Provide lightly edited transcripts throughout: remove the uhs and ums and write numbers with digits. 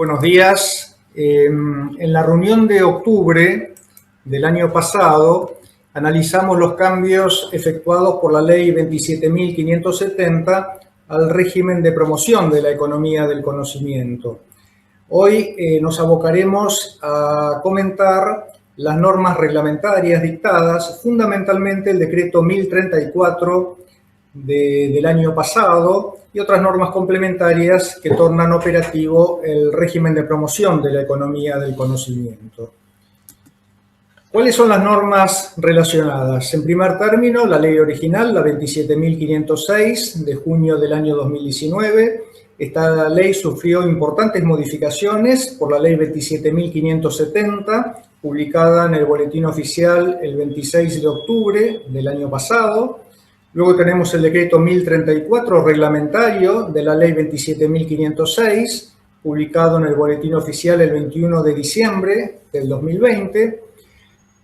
Buenos días. En la reunión de octubre del año pasado analizamos los cambios efectuados por la Ley 27.570 al régimen de promoción de la economía del conocimiento. Hoy nos abocaremos a comentar las normas reglamentarias dictadas, fundamentalmente el decreto 1034 del año pasado y otras normas complementarias que tornan operativo el régimen de promoción de la economía del conocimiento. ¿Cuáles son las normas relacionadas? En primer término, la ley original, la 27.506 de junio del año 2019. Esta ley sufrió importantes modificaciones por la ley 27.570, publicada en el Boletín Oficial el 26 de octubre del año pasado. Luego tenemos el decreto 1034 reglamentario de la ley 27.506, publicado en el Boletín Oficial el 21 de diciembre del 2020.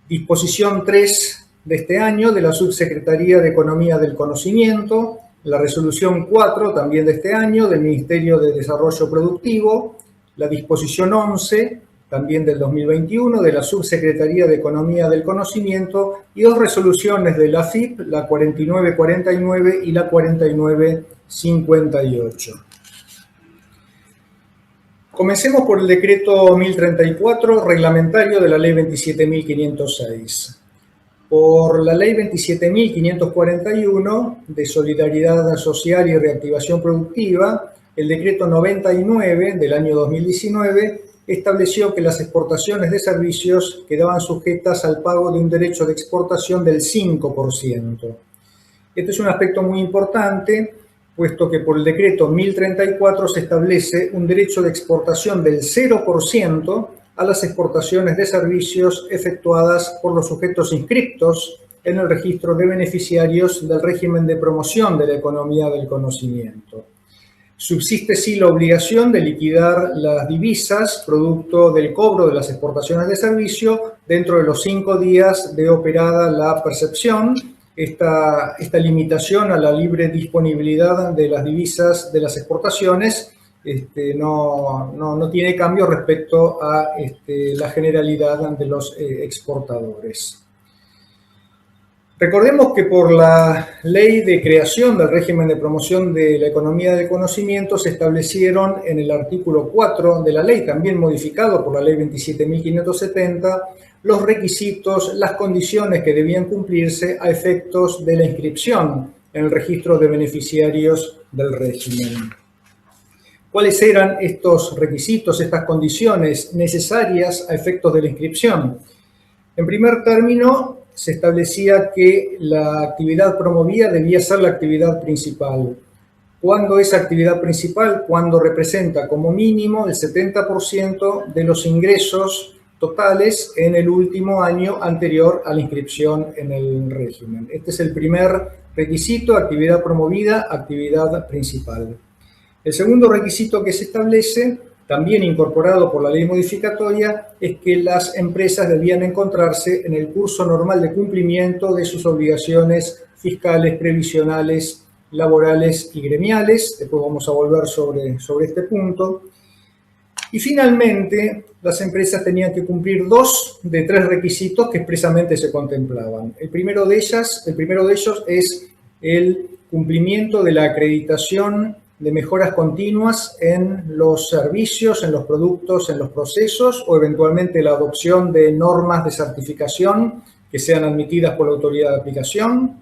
Disposición 3 de este año de la Subsecretaría de Economía del Conocimiento. La resolución 4 también de este año del Ministerio de Desarrollo Productivo. La disposición 11 también del 2021, de la Subsecretaría de Economía del Conocimiento, y dos resoluciones de la AFIP, la 4949 y la 4958. Comencemos por el decreto 1034, reglamentario de la ley 27.506. Por la ley 27.541, de Solidaridad Social y Reactivación Productiva, el decreto 99 del año 2019, estableció que las exportaciones de servicios quedaban sujetas al pago de un derecho de exportación del 5%. Este es un aspecto muy importante, puesto que por el decreto 1034 se establece un derecho de exportación del 0% a las exportaciones de servicios efectuadas por los sujetos inscriptos en el registro de beneficiarios del régimen de promoción de la economía del conocimiento. Subsiste sí la obligación de liquidar las divisas producto del cobro de las exportaciones de servicio dentro de los 5 días de operada la percepción. Esta limitación a la libre disponibilidad de las divisas de las exportaciones no tiene cambio respecto a la generalidad de los exportadores. Recordemos que por la ley de creación del régimen de promoción de la economía del conocimiento se establecieron en el artículo 4 de la ley, también modificado por la ley 27.570, los requisitos, las condiciones que debían cumplirse a efectos de la inscripción en el registro de beneficiarios del régimen. ¿Cuáles eran estos requisitos, estas condiciones necesarias a efectos de la inscripción? En primer término, se establecía que la actividad promovida debía ser la actividad principal. ¿Cuándo es actividad principal? Cuando representa como mínimo el 70% de los ingresos totales en el último año anterior a la inscripción en el régimen. Este es el primer requisito: actividad promovida, actividad principal. El segundo requisito que se establece, también incorporado por la ley modificatoria, es que las empresas debían encontrarse en el curso normal de cumplimiento de sus obligaciones fiscales, previsionales, laborales y gremiales. Después vamos a volver sobre este punto. Y finalmente, las empresas tenían que cumplir 2 de 3 requisitos que expresamente se contemplaban. El primero de ellos es el cumplimiento de la acreditación de mejoras continuas en los servicios, en los productos, en los procesos, o eventualmente la adopción de normas de certificación que sean admitidas por la autoridad de aplicación.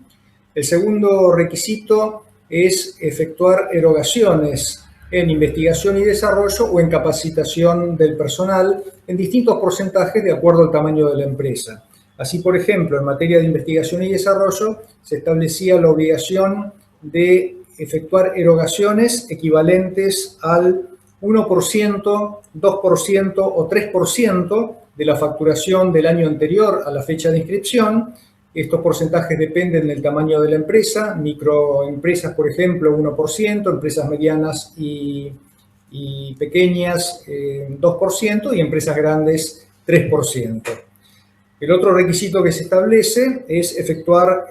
El segundo requisito es efectuar erogaciones en investigación y desarrollo o en capacitación del personal en distintos porcentajes de acuerdo al tamaño de la empresa. Así, por ejemplo, en materia de investigación y desarrollo se establecía la obligación de efectuar erogaciones equivalentes al 1%, 2% o 3% de la facturación del año anterior a la fecha de inscripción. Estos porcentajes dependen del tamaño de la empresa. Microempresas, por ejemplo, 1%, empresas medianas y pequeñas 2% y empresas grandes 3%. El otro requisito que se establece es efectuar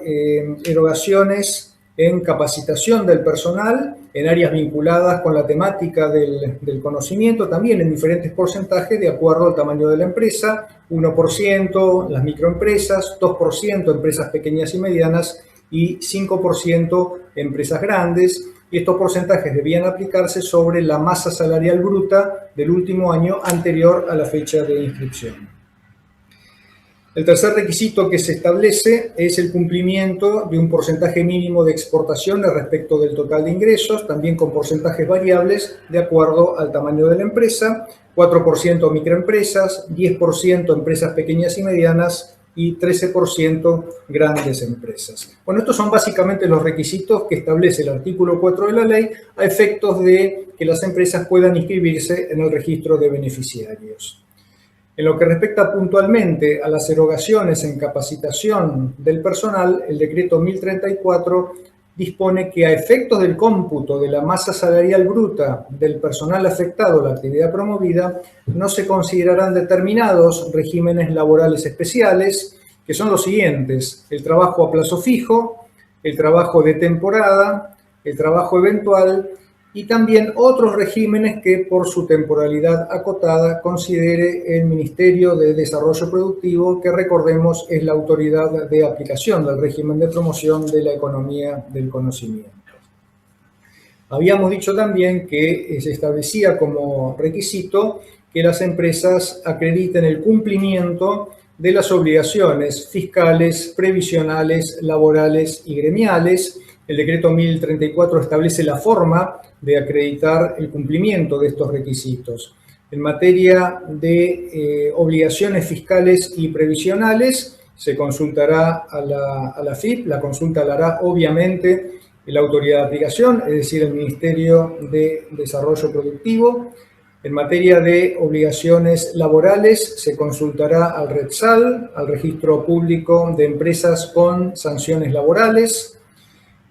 erogaciones en capacitación del personal, en áreas vinculadas con la temática del conocimiento, también en diferentes porcentajes de acuerdo al tamaño de la empresa, 1% las microempresas, 2% empresas pequeñas y medianas y 5% empresas grandes. Y estos porcentajes debían aplicarse sobre la masa salarial bruta del último año anterior a la fecha de inscripción. El tercer requisito que se establece es el cumplimiento de un porcentaje mínimo de exportaciones respecto del total de ingresos, también con porcentajes variables de acuerdo al tamaño de la empresa, 4% microempresas, 10% empresas pequeñas y medianas y 13% grandes empresas. Bueno, estos son básicamente los requisitos que establece el artículo 4 de la ley a efectos de que las empresas puedan inscribirse en el registro de beneficiarios. En lo que respecta puntualmente a las erogaciones en capacitación del personal, el decreto 1034 dispone que a efectos del cómputo de la masa salarial bruta del personal afectado a la actividad promovida, no se considerarán determinados regímenes laborales especiales, que son los siguientes: el trabajo a plazo fijo, el trabajo de temporada, el trabajo eventual, y también otros regímenes que por su temporalidad acotada considere el Ministerio de Desarrollo Productivo, que recordemos es la autoridad de aplicación del régimen de promoción de la economía del conocimiento. Habíamos dicho también que se establecía como requisito que las empresas acrediten el cumplimiento de las obligaciones fiscales, previsionales, laborales y gremiales. El decreto 1034 establece la forma de acreditar el cumplimiento de estos requisitos. En materia de obligaciones fiscales y previsionales, se consultará a la AFIP. La consulta la hará obviamente la autoridad de aplicación, es decir, el Ministerio de Desarrollo Productivo. En materia de obligaciones laborales, se consultará al REPSAL, al Registro Público de Empresas con Sanciones Laborales.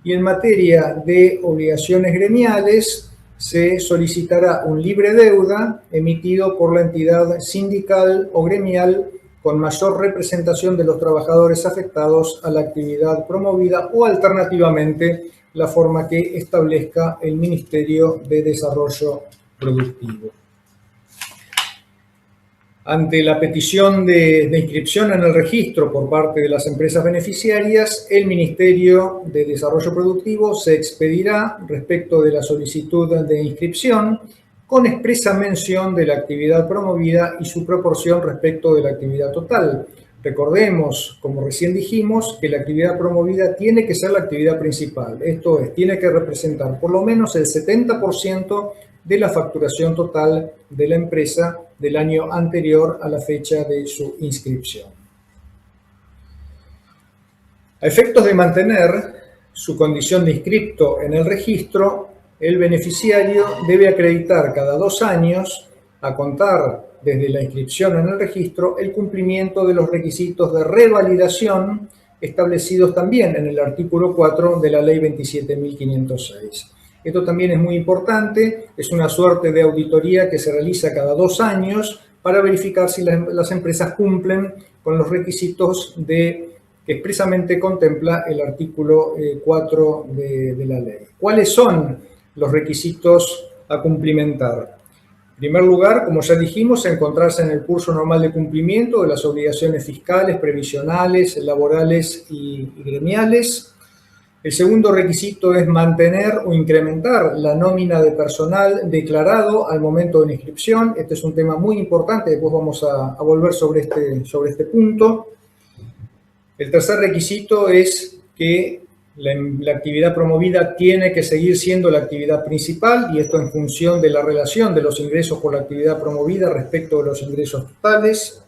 Y en materia de obligaciones gremiales, se solicitará un libre deuda emitido por la entidad sindical o gremial con mayor representación de los trabajadores afectados a la actividad promovida o alternativamente la forma que establezca el Ministerio de Desarrollo Productivo. Ante la petición de inscripción en el registro por parte de las empresas beneficiarias, el Ministerio de Desarrollo Productivo se expedirá respecto de la solicitud de inscripción con expresa mención de la actividad promovida y su proporción respecto de la actividad total. Recordemos, como recién dijimos, que la actividad promovida tiene que ser la actividad principal. Esto es, tiene que representar por lo menos el 70% de la facturación total de la empresa del año anterior a la fecha de su inscripción. A efectos de mantener su condición de inscripto en el registro, el beneficiario debe acreditar cada 2 años, a contar desde la inscripción en el registro, el cumplimiento de los requisitos de revalidación establecidos también en el artículo 4 de la Ley 27.506. Esto también es muy importante, es una suerte de auditoría que se realiza cada 2 años para verificar si las empresas cumplen con los requisitos que expresamente contempla el artículo 4 de la ley. ¿Cuáles son los requisitos a cumplimentar? En primer lugar, como ya dijimos, encontrarse en el curso normal de cumplimiento de las obligaciones fiscales, previsionales, laborales y gremiales. El segundo requisito es mantener o incrementar la nómina de personal declarado al momento de la inscripción. Este es un tema muy importante, después vamos a volver sobre este punto. El tercer requisito es que la actividad promovida tiene que seguir siendo la actividad principal, y esto en función de la relación de los ingresos por la actividad promovida respecto de los ingresos totales.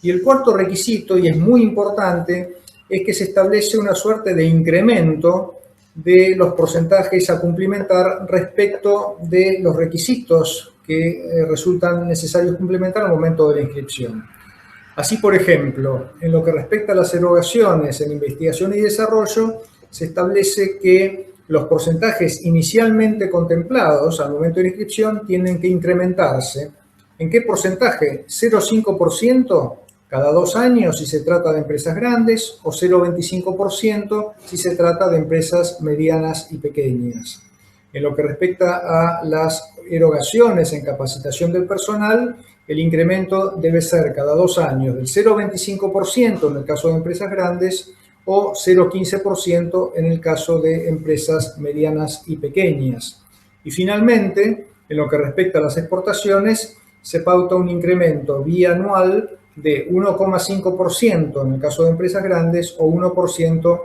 Y el cuarto requisito, y es muy importante, es que se establece una suerte de incremento de los porcentajes a cumplimentar respecto de los requisitos que resultan necesarios cumplimentar al momento de la inscripción. Así, por ejemplo, en lo que respecta a las erogaciones en investigación y desarrollo, se establece que los porcentajes inicialmente contemplados al momento de la inscripción tienen que incrementarse. ¿En qué porcentaje? 0,5% cada 2 años si se trata de empresas grandes o 0,25% si se trata de empresas medianas y pequeñas. En lo que respecta a las erogaciones en capacitación del personal, el incremento debe ser cada 2 años del 0,25% en el caso de empresas grandes o 0,15% en el caso de empresas medianas y pequeñas. Y finalmente, en lo que respecta a las exportaciones, se pauta un incremento bianual de 1,5% en el caso de empresas grandes o 1%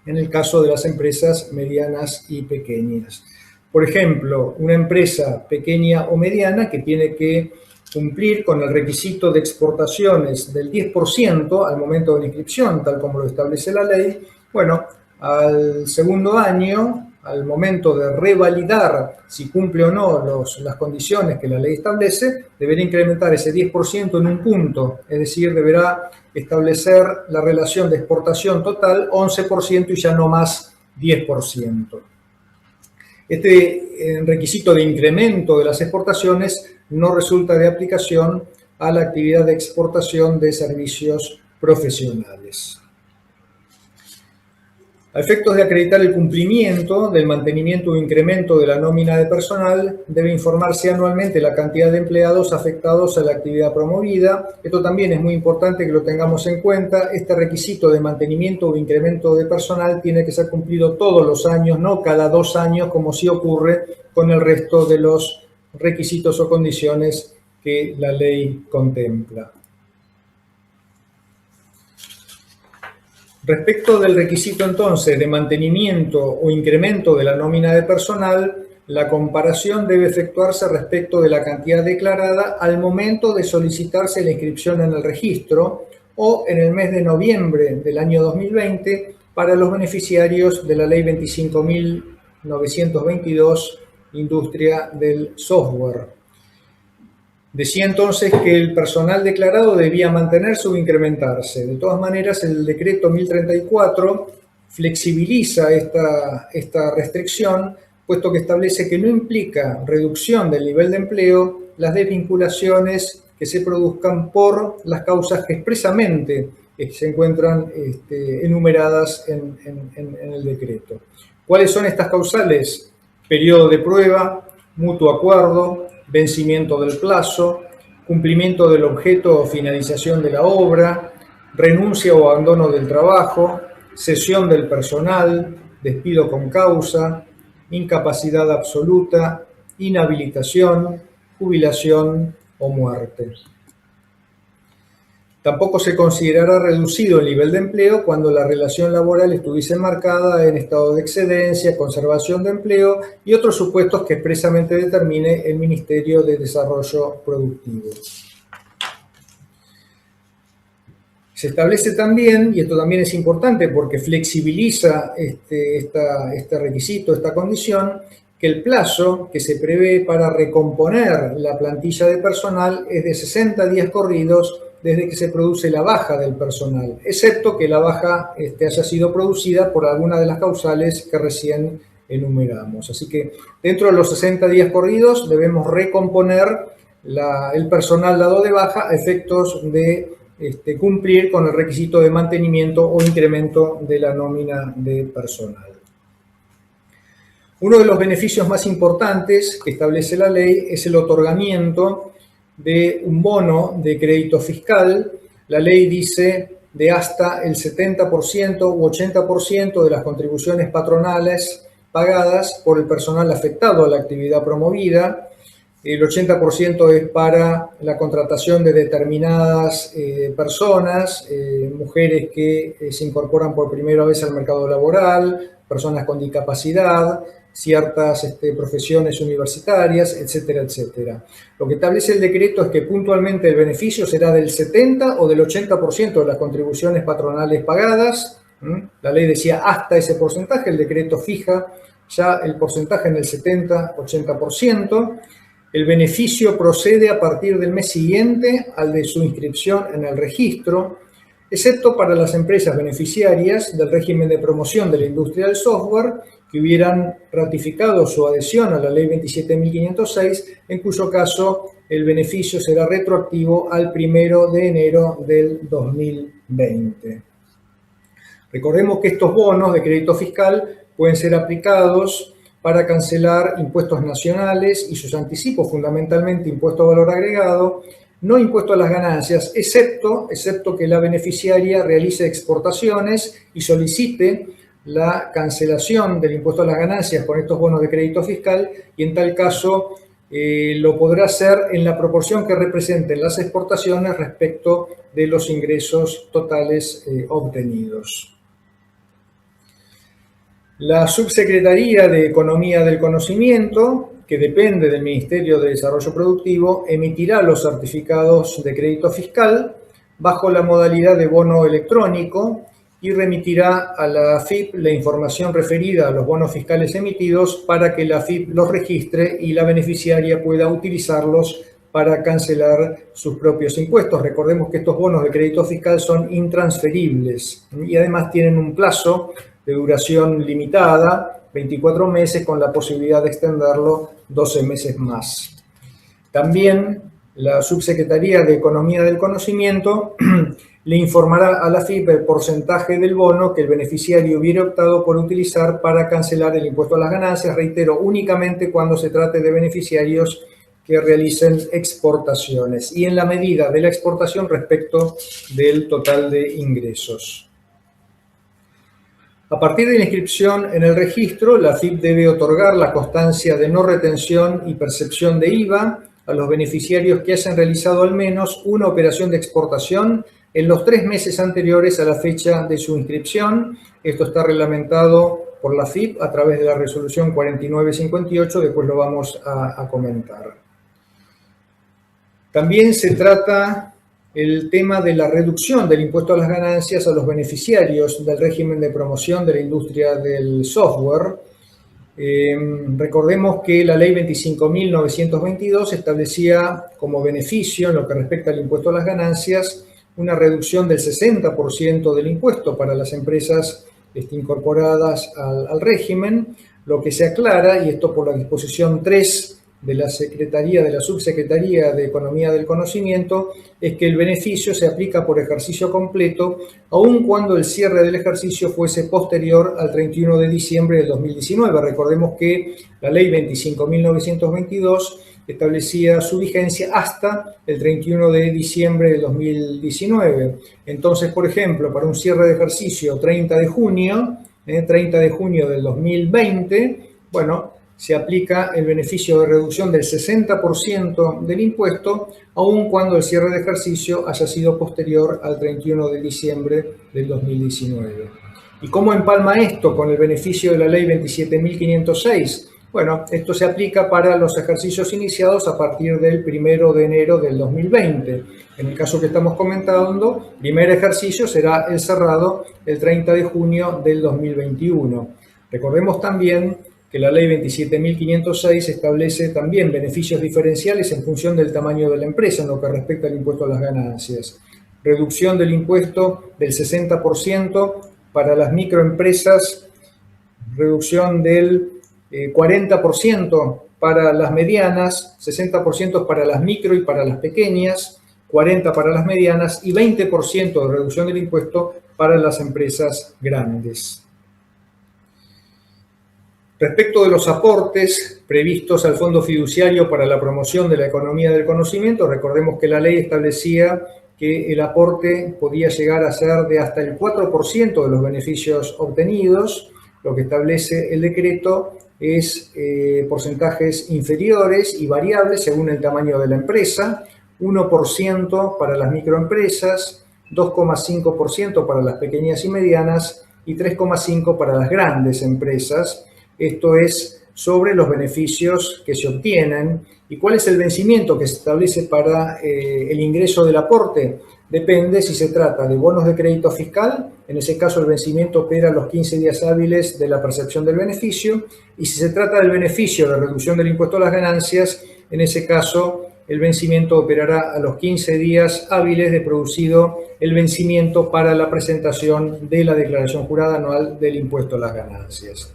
en el caso de las empresas medianas y pequeñas. Por ejemplo, una empresa pequeña o mediana que tiene que cumplir con el requisito de exportaciones del 10% al momento de la inscripción, tal como lo establece la ley, bueno, al segundo año, al momento de revalidar si cumple o no las condiciones que la ley establece, deberá incrementar ese 10% en un punto, es decir, deberá establecer la relación de exportación total 11% y ya no más 10%. Este requisito de incremento de las exportaciones no resulta de aplicación a la actividad de exportación de servicios profesionales. A efectos de acreditar el cumplimiento del mantenimiento o incremento de la nómina de personal, debe informarse anualmente la cantidad de empleados afectados a la actividad promovida. Esto también es muy importante que lo tengamos en cuenta. Este requisito de mantenimiento o incremento de personal tiene que ser cumplido todos los años, no cada 2 años, como sí ocurre con el resto de los requisitos o condiciones que la ley contempla. Respecto del requisito entonces de mantenimiento o incremento de la nómina de personal, la comparación debe efectuarse respecto de la cantidad declarada al momento de solicitarse la inscripción en el registro o en el mes de noviembre del año 2020 para los beneficiarios de la Ley 25.922, Industria del Software. Decía entonces que el personal declarado debía mantenerse o incrementarse. De todas maneras, el decreto 1034 flexibiliza esta restricción, puesto que establece que no implica reducción del nivel de empleo las desvinculaciones que se produzcan por las causas que expresamente se encuentran enumeradas en el decreto. ¿Cuáles son estas causales? Periodo de prueba, mutuo acuerdo, vencimiento del plazo, cumplimiento del objeto o finalización de la obra, renuncia o abandono del trabajo, cesión del personal, despido con causa, incapacidad absoluta, inhabilitación, jubilación o muerte. Tampoco se considerará reducido el nivel de empleo cuando la relación laboral estuviese marcada en estado de excedencia, conservación de empleo y otros supuestos que expresamente determine el Ministerio de Desarrollo Productivo. Se establece también, y esto también es importante porque flexibiliza este requisito, esta condición, que el plazo que se prevé para recomponer la plantilla de personal es de 60 días corridos desde que se produce la baja del personal, excepto que la baja haya sido producida por alguna de las causales que recién enumeramos. Así que dentro de los 60 días corridos debemos recomponer el personal dado de baja a efectos de cumplir con el requisito de mantenimiento o incremento de la nómina de personal. Uno de los beneficios más importantes que establece la ley es el otorgamiento de un bono de crédito fiscal. La ley dice de hasta el 70% u 80% de las contribuciones patronales pagadas por el personal afectado a la actividad promovida. El 80% es para la contratación de determinadas personas, mujeres que se incorporan por primera vez al mercado laboral, personas con discapacidad, ciertas profesiones universitarias, etcétera, etcétera. Lo que establece el decreto es que puntualmente el beneficio será del 70 o del 80% de las contribuciones patronales pagadas. La ley decía hasta ese porcentaje, el decreto fija ya el porcentaje en el 70-80%. El beneficio procede a partir del mes siguiente al de su inscripción en el registro, excepto para las empresas beneficiarias del régimen de promoción de la industria del software que hubieran ratificado su adhesión a la Ley 27.506, en cuyo caso el beneficio será retroactivo al 1 de enero del 2020. Recordemos que estos bonos de crédito fiscal pueden ser aplicados para cancelar impuestos nacionales y sus anticipos, fundamentalmente impuesto a valor agregado, no impuesto a las ganancias, excepto que la beneficiaria realice exportaciones y solicite la cancelación del impuesto a las ganancias con estos bonos de crédito fiscal, y en tal caso lo podrá hacer en la proporción que representen las exportaciones respecto de los ingresos totales obtenidos. La Subsecretaría de Economía del Conocimiento, que depende del Ministerio de Desarrollo Productivo, emitirá los certificados de crédito fiscal bajo la modalidad de bono electrónico y remitirá a la AFIP la información referida a los bonos fiscales emitidos para que la AFIP los registre y la beneficiaria pueda utilizarlos para cancelar sus propios impuestos. Recordemos que estos bonos de crédito fiscal son intransferibles y además tienen un plazo de duración limitada, 24 meses, con la posibilidad de extenderlo 12 meses más. También la Subsecretaría de Economía del Conocimiento le informará a la AFIP el porcentaje del bono que el beneficiario hubiera optado por utilizar para cancelar el impuesto a las ganancias, reitero, únicamente cuando se trate de beneficiarios que realicen exportaciones y en la medida de la exportación respecto del total de ingresos. A partir de la inscripción en el registro, la AFIP debe otorgar la constancia de no retención y percepción de IVA a los beneficiarios que hayan realizado al menos una operación de exportación en los 3 meses anteriores a la fecha de su inscripción. Esto está reglamentado por la AFIP a través de la resolución 4958, después lo vamos a comentar. También se trata el tema de la reducción del impuesto a las ganancias a los beneficiarios del régimen de promoción de la industria del software. Recordemos que la ley 25.922 establecía como beneficio, en lo que respecta al impuesto a las ganancias, una reducción del 60% del impuesto para las empresas incorporadas al régimen. Lo que se aclara, y esto por la disposición 3 de la Subsecretaría de Economía del Conocimiento, es que el beneficio se aplica por ejercicio completo, aun cuando el cierre del ejercicio fuese posterior al 31 de diciembre del 2019. Recordemos que la ley 25.922 establecía su vigencia hasta el 31 de diciembre del 2019. Entonces, por ejemplo, para un cierre de ejercicio 30 de junio del 2020, bueno, se aplica el beneficio de reducción del 60% del impuesto, aun cuando el cierre de ejercicio haya sido posterior al 31 de diciembre del 2019. ¿Y cómo empalma esto con el beneficio de la ley 27.506? Bueno, esto se aplica para los ejercicios iniciados a partir del 1 de enero del 2020. En el caso que estamos comentando, primer ejercicio será el cerrado el 30 de junio del 2021. Recordemos también que la ley 27.506 establece también beneficios diferenciales en función del tamaño de la empresa en lo que respecta al impuesto a las ganancias. Reducción del impuesto del 60% para las microempresas, reducción del 40% para las medianas, 60% para las micro y para las pequeñas, 40% para las medianas y 20% de reducción del impuesto para las empresas grandes. Respecto de los aportes previstos al Fondo Fiduciario para la Promoción de la Economía del Conocimiento, recordemos que la ley establecía que el aporte podía llegar a ser de hasta el 4% de los beneficios obtenidos. Lo que establece el decreto es porcentajes inferiores y variables según el tamaño de la empresa, 1% para las microempresas, 2,5% para las pequeñas y medianas y 3,5% para las grandes empresas. Esto es sobre los beneficios que se obtienen. ¿Y cuál es el vencimiento que se establece para el ingreso del aporte? Depende si se trata de bonos de crédito fiscal, en ese caso el vencimiento opera a los 15 días hábiles de la percepción del beneficio, y si se trata del beneficio de reducción del impuesto a las ganancias, en ese caso el vencimiento operará a los 15 días hábiles de producido el vencimiento para la presentación de la declaración jurada anual del impuesto a las ganancias.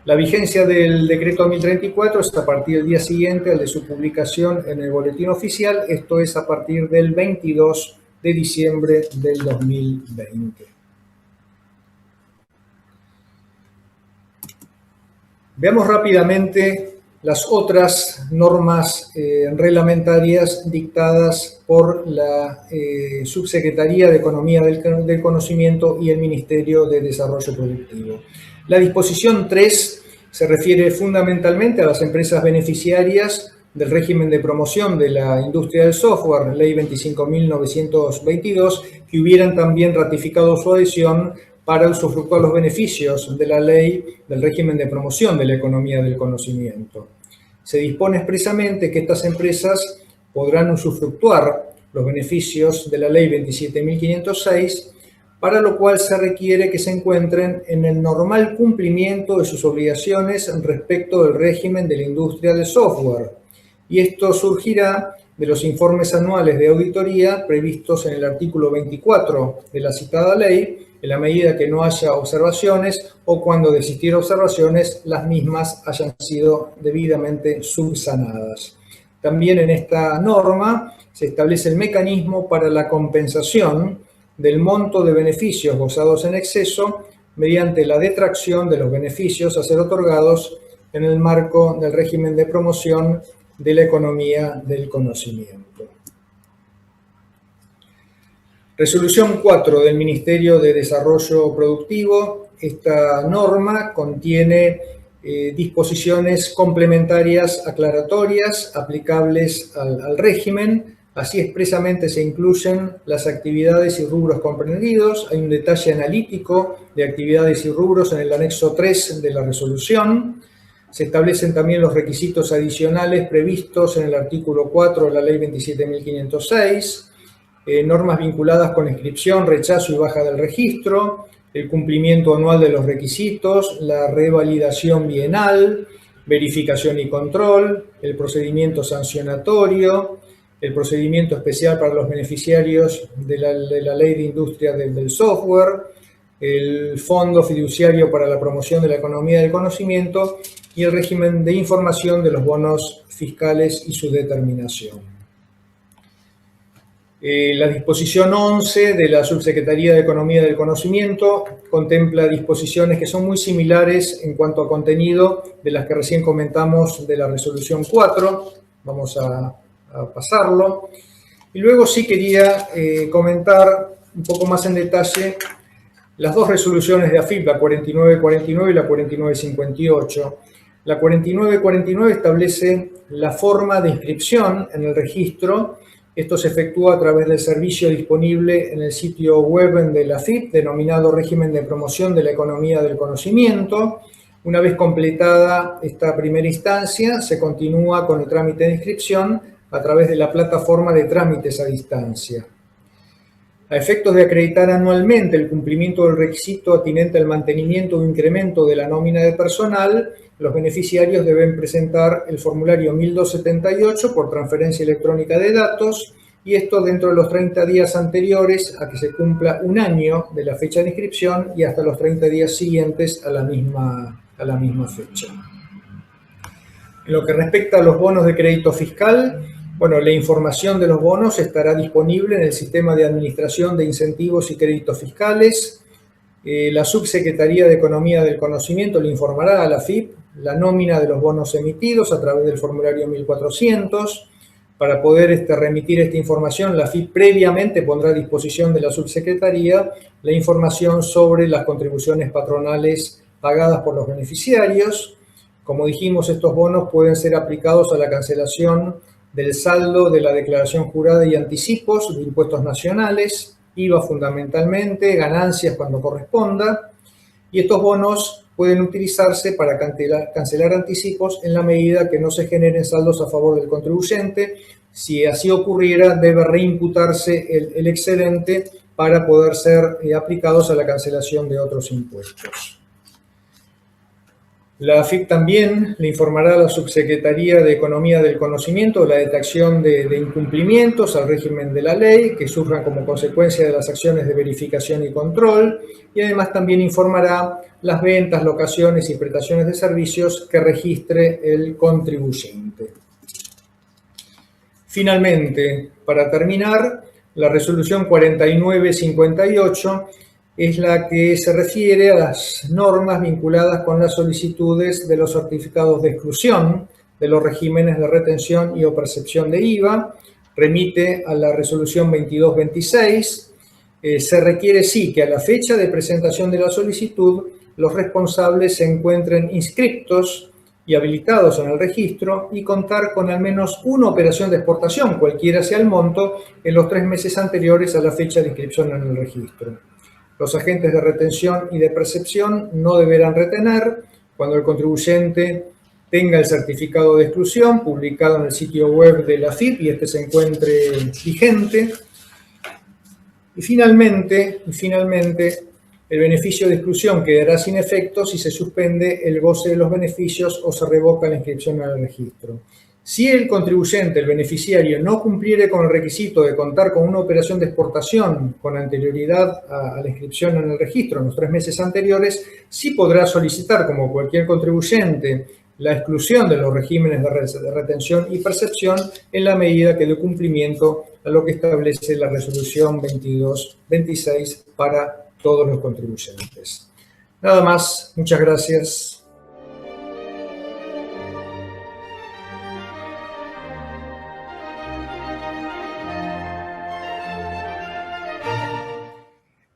La vigencia del decreto 1034 es a partir del día siguiente al de su publicación en el boletín oficial, esto es a partir del 22 de diciembre del 2020. Veamos rápidamente las otras normas reglamentarias dictadas por la Subsecretaría de Economía del Conocimiento y el Ministerio de Desarrollo Productivo. La disposición 3 se refiere fundamentalmente a las empresas beneficiarias del régimen de promoción de la industria del software, Ley 25.922, que hubieran también ratificado su adhesión para usufructuar los beneficios de la ley del régimen de promoción de la economía del conocimiento. Se dispone expresamente que estas empresas podrán usufructuar los beneficios de la ley 27.506, para lo cual se requiere que se encuentren en el normal cumplimiento de sus obligaciones respecto del régimen de la industria del software. Y esto surgirá de los informes anuales de auditoría previstos en el artículo 24 de la citada ley, en la medida que no haya observaciones o cuando de existir observaciones, las mismas hayan sido debidamente subsanadas. También en esta norma se establece el mecanismo para la compensación del monto de beneficios gozados en exceso mediante la detracción de los beneficios a ser otorgados en el marco del régimen de promoción de la economía del conocimiento. Resolución 4 del Ministerio de Desarrollo Productivo. Esta norma contiene disposiciones complementarias aclaratorias aplicables al régimen. Así expresamente se incluyen las actividades y rubros comprendidos. Hay un detalle analítico de actividades y rubros en el anexo 3 de la resolución. Se establecen también los requisitos adicionales previstos en el artículo 4 de la Ley 27.506. Normas vinculadas con inscripción, rechazo y baja del registro, el cumplimiento anual de los requisitos, la revalidación bienal, verificación y control, el procedimiento sancionatorio, el procedimiento especial para los beneficiarios de la Ley de Industria del Software, el Fondo Fiduciario para la Promoción de la Economía del Conocimiento y el régimen de información de los bonos fiscales y su determinación. La disposición 11 de la Subsecretaría de Economía del Conocimiento contempla disposiciones que son muy similares en cuanto a contenido de las que recién comentamos de la resolución 4. Vamos a pasarlo. Y luego sí quería comentar un poco más en detalle las dos resoluciones de AFIP, la 4949 y la 4958. La 4949 establece la forma de inscripción en el registro. Esto se efectúa a través del servicio disponible en el sitio web de la AFIP, denominado Régimen de Promoción de la Economía del Conocimiento. Una vez completada esta primera instancia, se continúa con el trámite de inscripción a través de la plataforma de trámites a distancia. A efectos de acreditar anualmente el cumplimiento del requisito atinente al mantenimiento o incremento de la nómina de personal, los beneficiarios deben presentar el formulario 1278 por transferencia electrónica de datos, y esto dentro de los 30 días anteriores a que se cumpla un año de la fecha de inscripción y hasta los 30 días siguientes a la misma fecha. En lo que respecta a los bonos de crédito fiscal, bueno, la información de los bonos estará disponible en el Sistema de Administración de Incentivos y Créditos Fiscales. La Subsecretaría de Economía del Conocimiento le informará a la AFIP la nómina de los bonos emitidos a través del formulario 1400. Para poder remitir esta información, la AFIP previamente pondrá a disposición de la Subsecretaría la información sobre las contribuciones patronales pagadas por los beneficiarios. Como dijimos, estos bonos pueden ser aplicados a la cancelación del saldo de la declaración jurada y anticipos de impuestos nacionales, IVA fundamentalmente, ganancias cuando corresponda, y estos bonos pueden utilizarse para cancelar anticipos en la medida que no se generen saldos a favor del contribuyente. Si así ocurriera, debe reimputarse el excedente para poder ser aplicados a la cancelación de otros impuestos. La AFIP también le informará a la Subsecretaría de Economía del Conocimiento la detección de incumplimientos al régimen de la ley que surjan como consecuencia de las acciones de verificación y control, y además también informará las ventas, locaciones y prestaciones de servicios que registre el contribuyente. Finalmente, para terminar, la resolución 4958 es la que se refiere a las normas vinculadas con las solicitudes de los certificados de exclusión de los regímenes de retención y o percepción de IVA. Remite a la resolución 2226. Se requiere, sí, que a la fecha de presentación de la solicitud los responsables se encuentren inscriptos y habilitados en el registro y contar con al menos una operación de exportación, cualquiera sea el monto, en los 3 meses anteriores a la fecha de inscripción en el registro. Los agentes de retención y de percepción no deberán retener cuando el contribuyente tenga el certificado de exclusión publicado en el sitio web de la AFIP y este se encuentre vigente. Y finalmente, el beneficio de exclusión quedará sin efecto si se suspende el goce de los beneficios o se revoca la inscripción al registro. Si el contribuyente, el beneficiario, no cumpliere con el requisito de contar con una operación de exportación con anterioridad a la inscripción en el registro en los 3 meses anteriores, sí podrá solicitar, como cualquier contribuyente, la exclusión de los regímenes de retención y percepción en la medida que dé cumplimiento a lo que establece la resolución 2226 para todos los contribuyentes. Nada más, muchas gracias.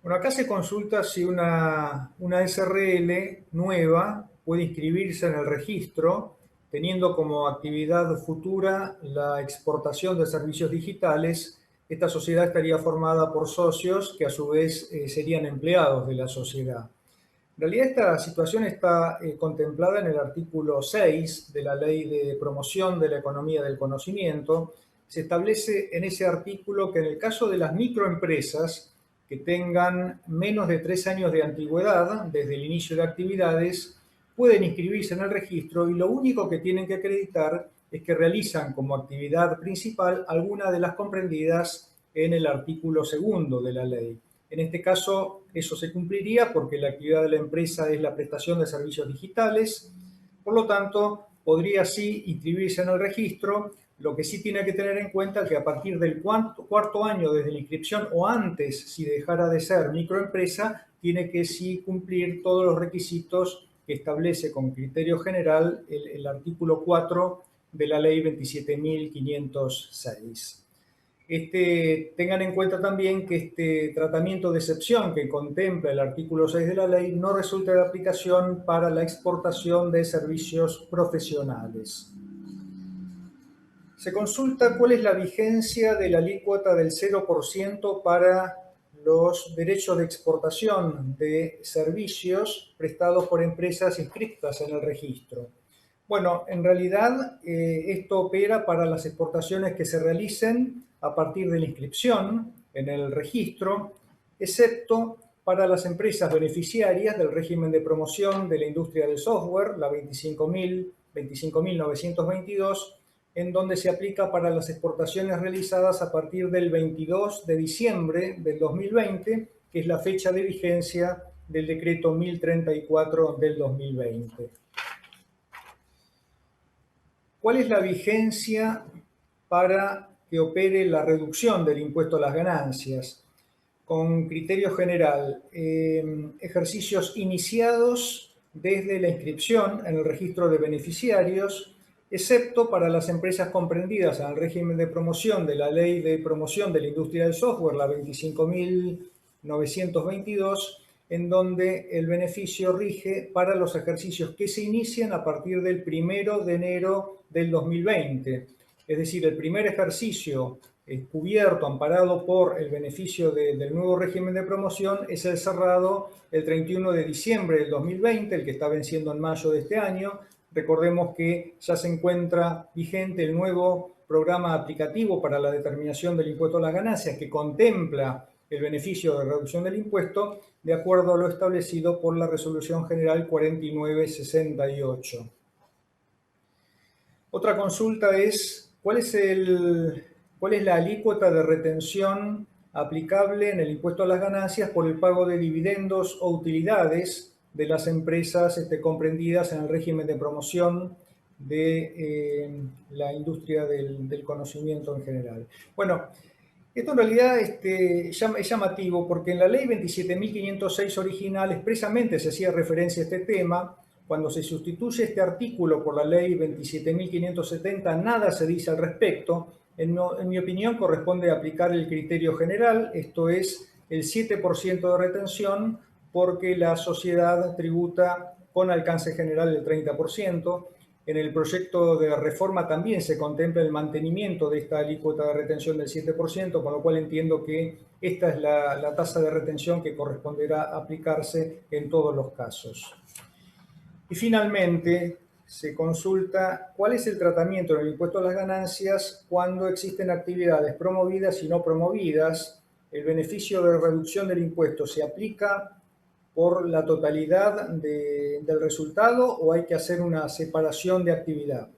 Bueno, acá se consulta si una SRL nueva puede inscribirse en el registro teniendo como actividad futura la exportación de servicios digitales. Esta sociedad estaría formada por socios que a su vez serían empleados de la sociedad. En realidad esta situación está contemplada en el artículo 6 de la Ley de Promoción de la Economía del Conocimiento. Se establece en ese artículo que en el caso de las microempresas que tengan menos de 3 años de antigüedad desde el inicio de actividades, pueden inscribirse en el registro y lo único que tienen que acreditar es que realizan como actividad principal alguna de las comprendidas en el artículo 2 de la ley. En este caso, eso se cumpliría porque la actividad de la empresa es la prestación de servicios digitales. Por lo tanto, podría sí inscribirse en el registro. Lo que sí tiene que tener en cuenta es que a partir del cuarto año desde la inscripción o antes, si dejara de ser microempresa, tiene que sí cumplir todos los requisitos que establece con criterio general el artículo 4 de la ley 27.506. Tengan en cuenta también que este tratamiento de excepción que contempla el artículo 6 de la ley no resulta de aplicación para la exportación de servicios profesionales. Se consulta cuál es la vigencia de la alícuota del 0% para los derechos de exportación de servicios prestados por empresas inscritas en el registro. Bueno, en realidad esto opera para las exportaciones que se realicen a partir de la inscripción en el registro, excepto para las empresas beneficiarias del régimen de promoción de la industria del software, la 25.922, en donde se aplica para las exportaciones realizadas a partir del 22 de diciembre del 2020, que es la fecha de vigencia del decreto 1034 del 2020. ¿Cuál es la vigencia para que opere la reducción del impuesto a las ganancias? Con criterio general, ejercicios iniciados desde la inscripción en el registro de beneficiarios, excepto para las empresas comprendidas en el régimen de promoción de la Ley de Promoción de la Industria del Software, la 25.922, en donde el beneficio rige para los ejercicios que se inician a partir del 1 de enero del 2020. Es decir, el primer ejercicio cubierto, amparado por el beneficio del nuevo régimen de promoción, es el cerrado el 31 de diciembre del 2020, el que está venciendo en mayo de este año. Recordemos que ya se encuentra vigente el nuevo programa aplicativo para la determinación del impuesto a las ganancias que contempla el beneficio de reducción del impuesto de acuerdo a lo establecido por la Resolución General 4968. Otra consulta es, ¿cuál es la alícuota de retención aplicable en el impuesto a las ganancias por el pago de dividendos o utilidades de las empresas comprendidas en el régimen de promoción de la industria del conocimiento en general? Bueno, esto en realidad es llamativo porque en la ley 27.506 original expresamente se hacía referencia a este tema. Cuando se sustituye este artículo por la ley 27.570, nada se dice al respecto. En mi opinión, corresponde aplicar el criterio general, esto es el 7% de retención, porque la sociedad tributa con alcance general del 30%. En el proyecto de reforma también se contempla el mantenimiento de esta alícuota de retención del 7%, con lo cual entiendo que esta es la tasa de retención que corresponderá aplicarse en todos los casos. Y finalmente, se consulta cuál es el tratamiento en el impuesto a las ganancias cuando existen actividades promovidas y no promovidas. El beneficio de reducción del impuesto se aplica por la totalidad del resultado o hay que hacer una separación de actividad.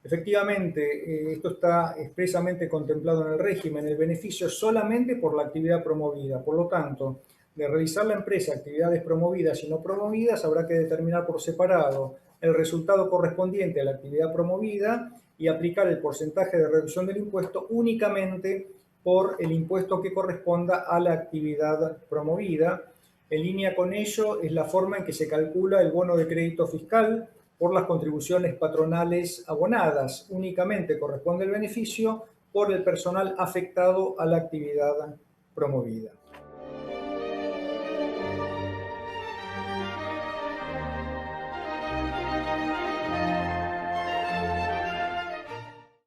Efectivamente, esto está expresamente contemplado en el régimen. El beneficio es solamente por la actividad promovida. Por lo tanto, de realizar la empresa actividades promovidas y no promovidas, habrá que determinar por separado el resultado correspondiente a la actividad promovida y aplicar el porcentaje de reducción del impuesto únicamente por el impuesto que corresponda a la actividad promovida. En línea con ello es la forma en que se calcula el bono de crédito fiscal por las contribuciones patronales abonadas. Únicamente corresponde el beneficio por el personal afectado a la actividad promovida.